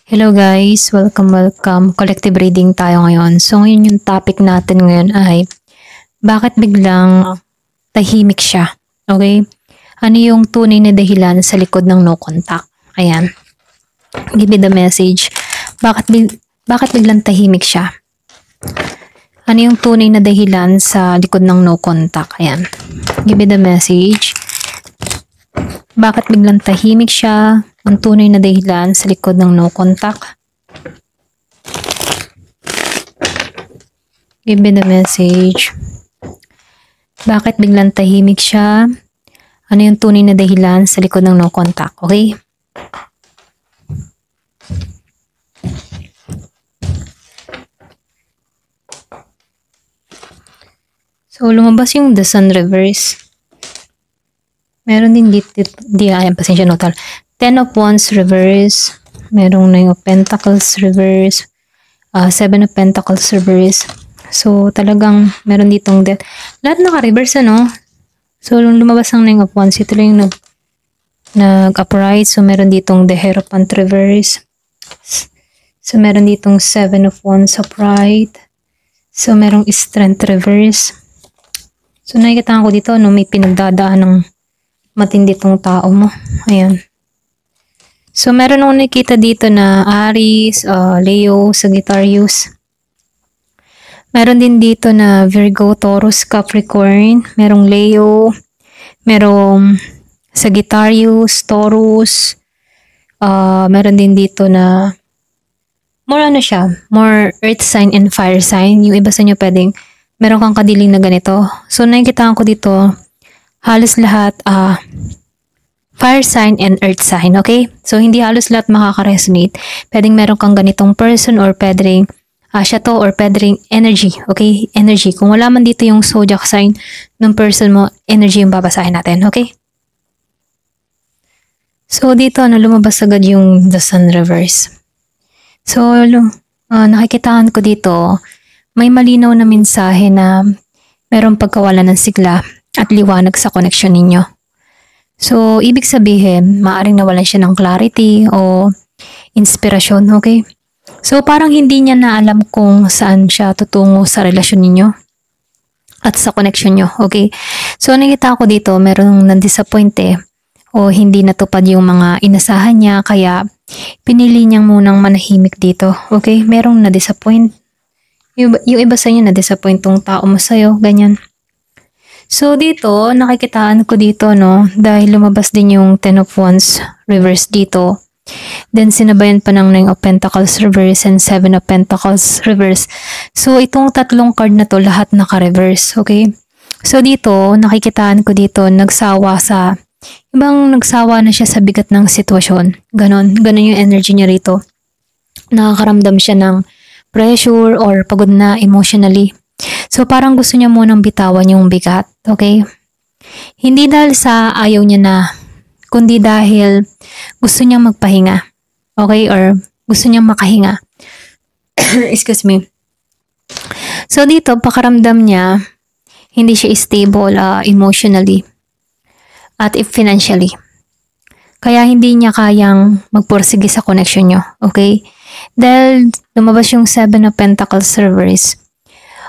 Hello guys, welcome. Collective reading tayo ngayon. So ngayon yung topic natin ngayon ay bakit biglang tahimik siya? Okay? Ano yung tunay na dahilan sa likod ng no contact? Ayan. Give me the message. Bakit biglang tahimik siya? Ano yung tunay na dahilan sa likod ng no contact? Ayan. Give me the message. Bakit biglang tahimik siya? Ang tunay na dahilan sa likod ng no contact. Give me the message. Bakit biglang tahimik siya? Ano yung tunay na dahilan sa likod ng no contact? Okay? So, lumabas yung The Sun reverse. Meron din pasensya notal. Ten of Wands reverse. Merong Nine of Pentacles reverse. Seven of Pentacles reverse. So, talagang meron ditong death. Lahat naka-reverse, ano? So, lumabas ang Nine of Wands. Ito lang yung nag-upright. So, meron ditong the Hierophant reverse. So, meron ditong Seven of Wands upright. So, merong Strength reverse. So, nakikita ko dito, no, may pinagdadaan ng matindi tong tao mo. Ayan. So, meron akong nakikita dito na Aries, Leo, Sagittarius. Meron din dito na Virgo, Taurus, Capricorn. Merong Leo. Merong Sagittarius, Taurus. Meron din dito na more ano siya, more earth sign and fire sign. Yung iba sa inyo pwedeng meron kang kadiling na ganito. So, nakikita ko dito halos lahat fire sign and earth sign, okay? So, hindi halos lahat makaka-resonate. Pwedeng meron kang ganitong person or pwedeng siya to or pwedeng energy, okay? Energy. Kung wala man dito yung zodiac sign ng person mo, energy yung babasahin natin, okay? So, dito lumabas agad yung The Sun reverse. So, nakikitaan ko dito, may malinaw na mensahe na merong pagkawala ng sigla at liwanag sa connection ninyo. So, ibig sabihin, maaring nawalan siya ng clarity o inspirasyon, okay? So, parang hindi niya na alam kung saan siya tutungo sa relasyon ninyo at sa connection nyo, okay? So, nakita ko dito, merong na-disappoint o hindi natupad yung mga inasahan niya, kaya pinili niyang munang manahimik dito, okay? Merong na-disappoint. Yung iba sa inyo na-disappoint tong tao mo sa'yo, ganyan. So, dito, nakikitaan ko dito, no, dahil lumabas din yung Ten of Wands reverse dito. Then, sinabayan pa ng Nine of Pentacles reverse and Seven of Pentacles reverse. So, itong tatlong card na to, lahat naka-reverse, okay? So, dito, nakikitaan ko dito, nagsawa na siya sa bigat ng sitwasyon. Ganon yung energy niya rito. Nakakaramdam siya ng pressure or pagod na emotionally. So, parang gusto niya munang bitawan yung bigat, okay? Hindi dahil sa ayaw niya na, kundi dahil gusto niyang magpahinga, okay? Or gusto niyang makahinga. Excuse me. So, dito, pakaramdam niya, hindi siya stable emotionally at financially. Kaya hindi niya kayang magpursige sa connection niyo, okay? Dahil lumabas yung Seven of Pentacles reverse,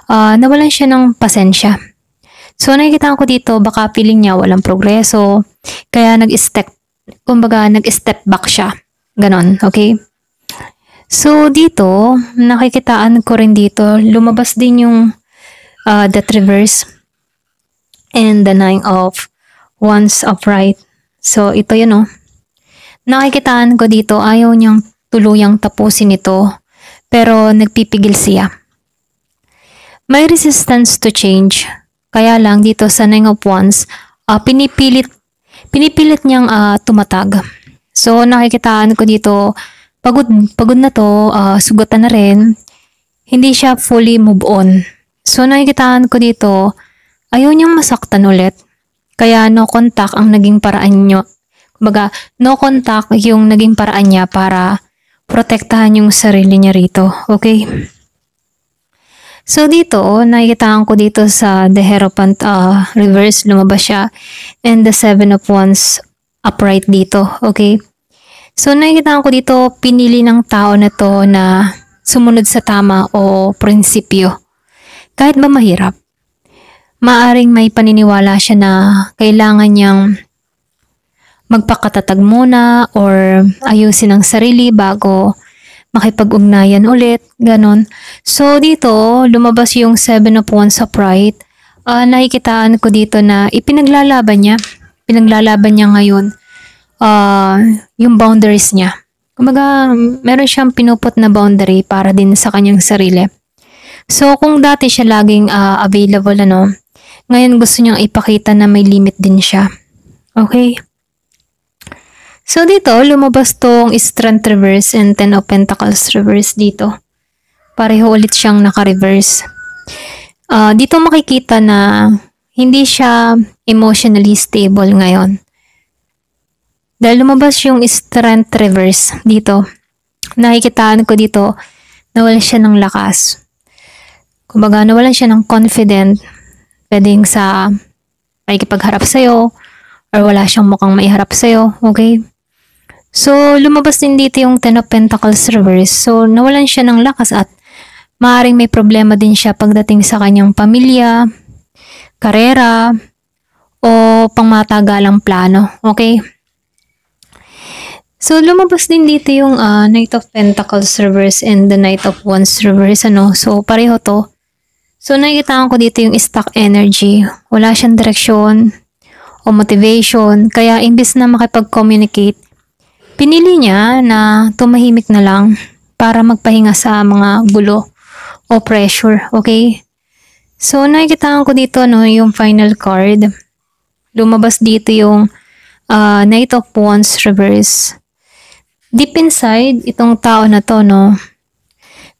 nawalan siya ng pasensya. So, nakikita ko dito, baka feeling niya walang progreso, kaya nag-step back siya. Ganon, okay? So, dito, nakikitaan ko rin dito, lumabas din yung Death reverse and the Nine of Wands upright. So, ito yun, Nakikitaan ko dito, ayaw niyang tuluyang tapusin ito, pero nagpipigil siya. May resistance to change. Kaya lang dito sa Nine of Wands, pinipilit niyang tumatag. So, nakikitaan ko dito, pagod na to, sugatan na rin. Hindi siya fully move on. So, nakikitaan ko dito, ayaw niyang masaktan ulit. Kaya no contact ang naging paraan niyo. Kumbaga, no contact yung naging paraan niya para protektahan yung sarili niya rito. Okay? So, dito, nakikitaan ko dito sa the Hierophant reverse, lumabas siya. And the Seven of Wands upright dito. Okay? So nakikita ko dito, pinili ng tao na to na sumunod sa tama o prinsipyo. Kahit ba mahirap, maaring may paniniwala siya na kailangan niyang magpakatatag muna or ayusin ang sarili bago makipag-ugnayan ulit, ganon. So dito, lumabas yung Seven of Wands upright. Nakikitaan ko dito na ipinaglalaban niya. Pinaglalaban niya ngayon yung boundaries niya. Kumbaga, meron siyang pinupot na boundary para din sa kanyang sarili. So kung dati siya laging available, ngayon gusto niyang ipakita na may limit din siya. Okay? So dito, lumabas tong Strength reverse and Ten of Pentacles reverse dito. Pareho ulit siyang naka-reverse. Dito makikita na hindi siya emotionally stable ngayon. Dahil lumabas yung Strength reverse dito. Nakikitaan ko dito, nawalan siya ng lakas. Kumbaga, nawalan siya ng confident. Pwedeng sa makikipagharap sa'yo or wala siyang mukhang maiharap sa'yo. Okay? So, lumabas din dito yung Ten of Pentacles reverse. So, nawalan siya ng lakas at maaaring may problema din siya pagdating sa kanyang pamilya, karera, o pangmatagalang plano. Okay? So, lumabas din dito yung Knight of Pentacles reverse and the Knight of Wands reverse. So, pareho to. So, nakikita ko dito yung stuck energy. Wala siyang direksyon o motivation. Kaya, imbis na makipag-communicate, pinili niya na tumahimik na lang para magpahinga sa mga gulo o pressure, okay? So, nakikita ko dito, yung final card. Lumabas dito yung Knight of Wands reverse. Deep inside, itong tao na to,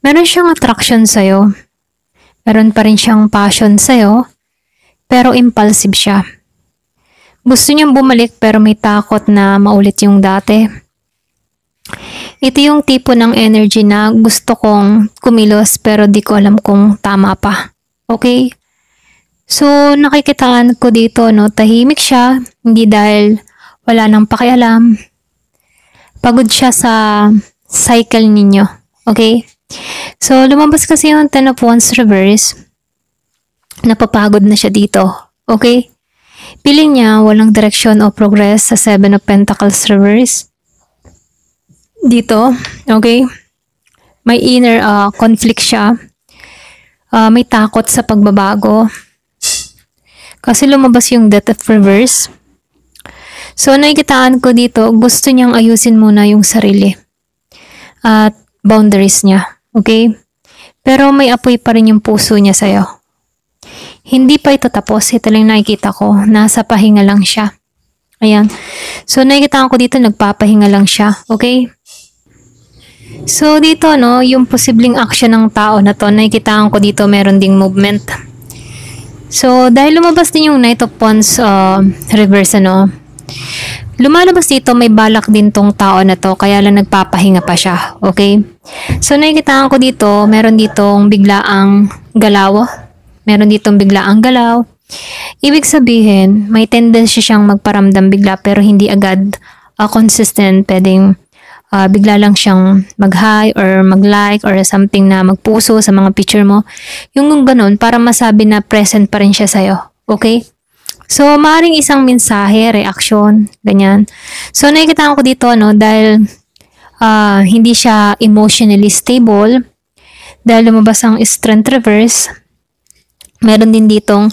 meron siyang attraction sa'yo. Meron pa rin siyang passion sa'yo, pero impulsive siya. Gusto niyang bumalik pero may takot na maulit yung dati. Ito yung tipo ng energy na gusto kong kumilos pero di ko alam kung tama pa. Okay? So, nakikitaan ko dito, tahimik siya, hindi dahil wala nang pakialam. Pagod siya sa cycle ninyo. Okay? So, lumabas kasi yung Ten of Wands reverse. Napapagod na siya dito. Okay? Piling niya walang direksyon o progress sa Seven of Pentacles reverse. Dito, okay? May inner conflict siya. May takot sa pagbabago. Kasi lumabas yung Death of reverse. So, nakikitaan ko dito, gusto niyang ayusin muna yung sarili. At boundaries niya. Okay? Pero may apoy pa rin yung puso niya sa'yo. Hindi pa ito tapos. Ito lang nakikita ko. Nasa pahinga lang siya. Ayan. So, nakikitaan ko dito, nagpapahinga lang siya. Okay? So, dito, yung posibleng action ng tao na to, nakikitaan ko dito, meron ding movement. So, dahil lumabas din yung Knight of Wands reverse, lumalabas dito, may balak din tong tao na to, kaya lang nagpapahinga pa siya. Okay? So, nakikitaan ko dito, meron ditong biglaang galaw. Meron ditong biglaang galaw. Ibig sabihin, may tendency siyang magparamdam bigla pero hindi agad consistent. Pwedeng bigla lang siyang mag-hi or mag-like or something na magpuso sa mga picture mo. Yung ganun, para masabi na present pa rin siya sa'yo. Okay? So, maaaring isang mensahe, reaction, ganyan. So, nakikita ko dito, dahil hindi siya emotionally stable, dahil lumabas ang Strength reverse, meron din ditong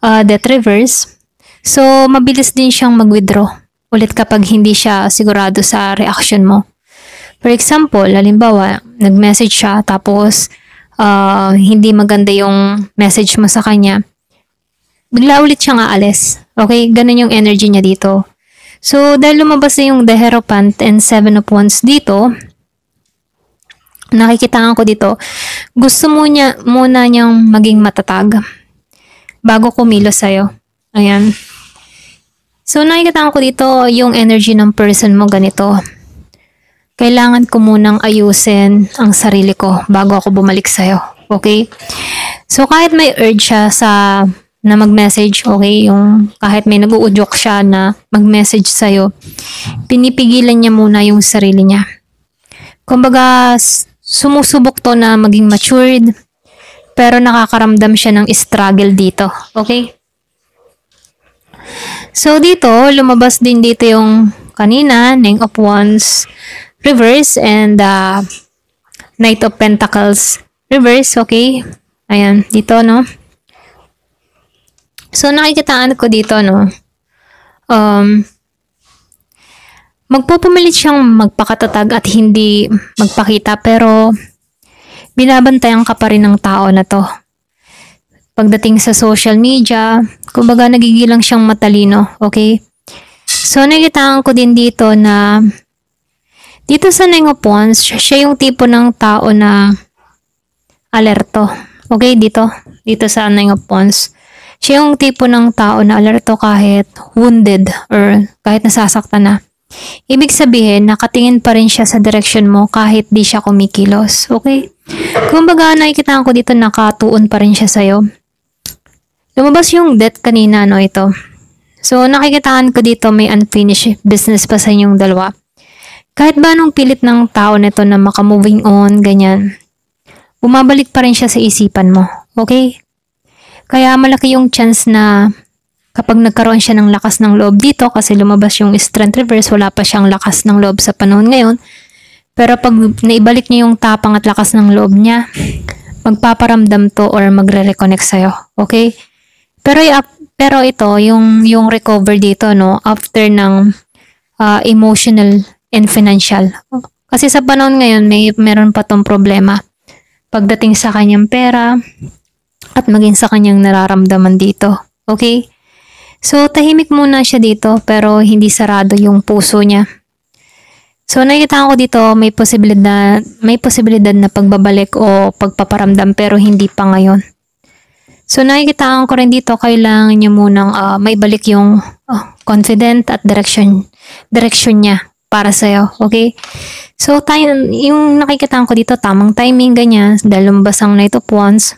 Death reverse. So, mabilis din siyang mag-withdraw ulit kapag hindi siya sigurado sa reaction mo. For example, halimbawa, nag-message siya tapos hindi maganda yung message mo sa kanya. Bigla ulit siyang aalis. Okay? Ganun yung energy niya dito. So, dahil lumabas na yung The Hierophant and Seven of Wands dito, nakikitaan ko dito, gusto muna niyang maging matatag bago kumilos sa'yo. Ayan. So, nakikitaan ko dito yung energy ng person mo ganito. Kailangan ko munang ayusin ang sarili ko bago ako bumalik sa'yo. Okay? So, kahit may urge siya sa na mag-message, okay? Yung kahit may nag-uudyok siya na mag-message sa'yo, pinipigilan niya muna yung sarili niya. Kumbaga, sumusubok to na maging matured, pero nakakaramdam siya ng struggle dito, okay? So, dito, lumabas din dito yung kanina, Nine of Wands reverse and Knight of Pentacles reverse, okay? Ayan, dito, no? So, nakikitaan ko dito, no? Magpupumilit siyang magpakatatag at hindi magpakita, pero binabantayan ka pa rin ng tao na to. Pagdating sa social media, kumbaga nagigilang siyang matalino, okay? So, nakikitaan ko din dito na dito sa Nine of Wands, siya yung tipo ng tao na alerto. Okay, dito sa Nine of Wands. Siya yung tipo ng tao na alerto kahit wounded or kahit nasasaktan na. Ibig sabihin, nakatingin pa rin siya sa direction mo kahit di siya kumikilos. Okay? Kumbaga, nakikita ko dito nakatuon pa rin siya sa'yo. Lumabas yung death kanina, no, ito. So, nakikitaan ko dito may unfinished business pa sa inyong dalawa. Kahit ba nung pilit ng tao nito na makamoving on, ganyan, bumabalik pa rin siya sa isipan mo. Okay? Kaya malaki yung chance na kapag nagkaroon siya ng lakas ng loob dito, kasi lumabas yung strength reverse, wala pa siyang lakas ng loob sa panahon ngayon. Pero pag naibalik niya yung tapang at lakas ng loob niya, magpaparamdam to or magre-reconnect sa'yo. Okay? Pero ito, yung recover dito, no, after ng emotional and financial. Kasi sa panahon ngayon, meron pa tong problema pagdating sa kanyang pera at maging sa kanyang nararamdaman dito. Okay? So, tahimik muna siya dito pero hindi sarado yung puso niya. So, nakikita ko dito may posibilidad na pagbabalik o pagpaparamdam pero hindi pa ngayon. So, nakikita ko rin dito kailangan niya munang may balik yung confident at direction niya para sa'yo. Okay? So, yung nakikita ko dito, tamang timing, ganyan, dahil lumabas ang Knight of Wands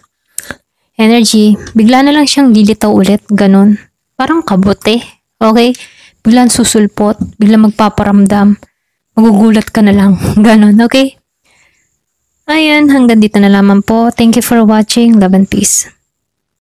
energy, bigla na lang siyang lilitaw ulit, ganun. Parang kabote, okay? Biglang susulpot, biglang magpaparamdam, magugulat ka na lang, ganun, okay? Ayan, hanggang dito na lamang po. Thank you for watching. Love and peace.